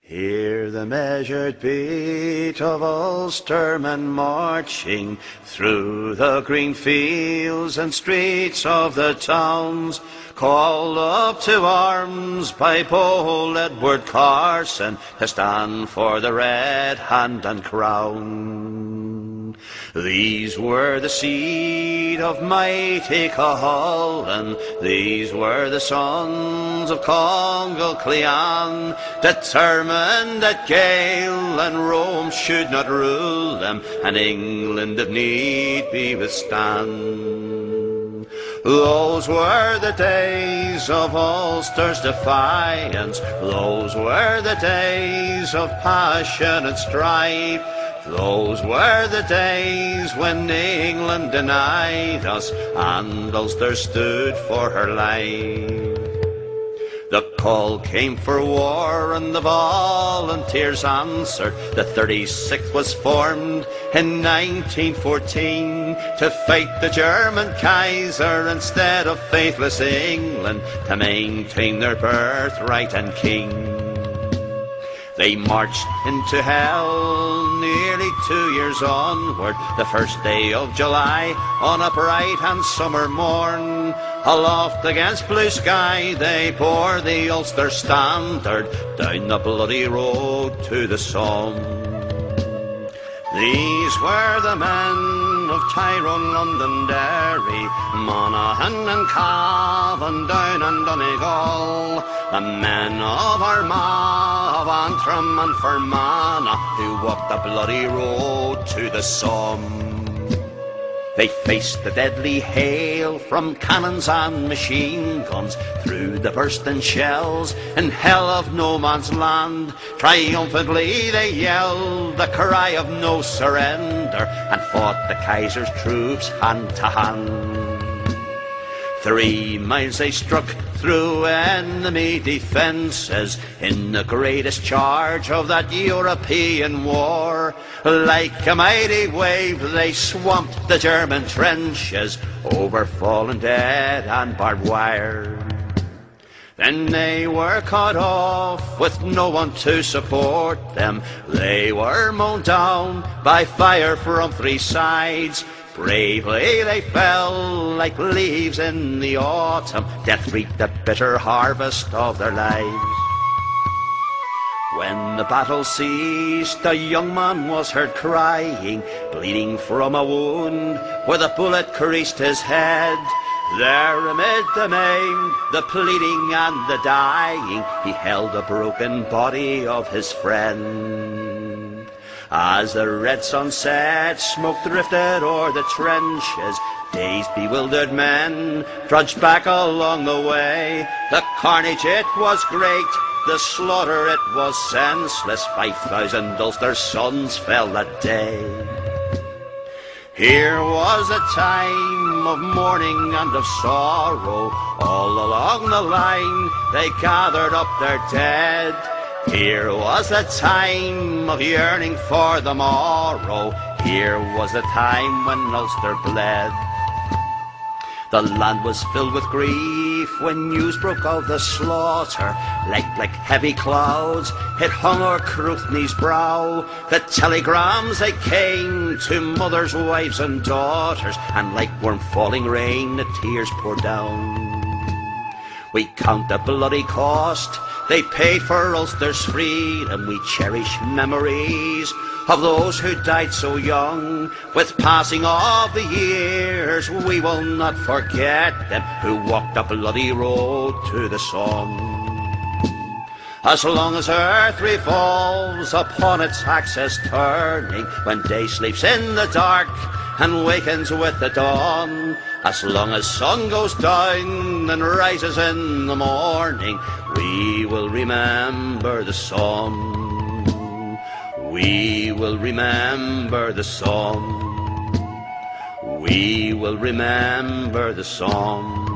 Hear the measured beat of Ulstermen marching through the green fields and streets of the towns, called up to arms by bold Edward Carson to stand for the red hand and crown. These were the seed of mighty Cuchulainn, these were the sons of Congal Clean, determined that Gael and Rome should not rule them, and England if need be withstand. Those were the days of Ulster's defiance, those were the days of passion and strife, those were the days when England denied us and Ulster stood for her life. The call came for war and the volunteers answered. The 36th was formed in 1914 to fight the German Kaiser instead of faithless England, to maintain their birthright and king. They marched into hell nearly 2 years onward, the first day of July on a bright and summer morn. Aloft against blue sky they bore the Ulster standard down the bloody road to the Somme. These were the men of Tyrone, Londonderry, Monaghan and Cavan, down and Donegal, the men of Armagh, of Antrim and Fermanagh, who walked the bloody road to the Somme. They faced the deadly hail from cannons and machine guns, through the bursting shells in hell of no man's land. Triumphantly they yelled the cry of no surrender, and fought the Kaiser's troops hand to hand. 3 miles they struck through enemy defences in the greatest charge of that European war. Like a mighty wave they swamped the German trenches, over fallen dead and barbed wire. Then they were cut off with no one to support them. They were mown down by fire from 3 sides. Bravely they fell like leaves in the autumn. Death reaped the bitter harvest of their lives. When the battle ceased, a young man was heard crying, bleeding from a wound where the bullet creased his head. There amid the maimed, the pleading and the dying, he held the broken body of his friend. As the red sun set, smoke drifted o'er the trenches. Dazed, bewildered men trudged back along the way. The carnage, it was great, the slaughter, it was senseless. 5,000 Ulster sons fell that day. Here was a time of mourning and of sorrow. All along the line they gathered up their dead. Here was a time of yearning for the morrow. Here was a time when Ulster bled. The land was filled with grief when news broke of the slaughter. Like heavy clouds it hung o'er Cruithne's brow. The telegrams they came to mothers, wives and daughters, and like warm falling rain the tears poured down. We count the bloody cost they paid for Ulster's freedom. We cherish memories of those who died so young. With passing of the years we will not forget them who walked the bloody road to the Somme. As long as earth revolves upon its axis turning, when day sleeps in the dark and wakens with the dawn, as long as sun goes down and rises in the morning, we will remember the Somme. We will remember the Somme. We will remember the Somme.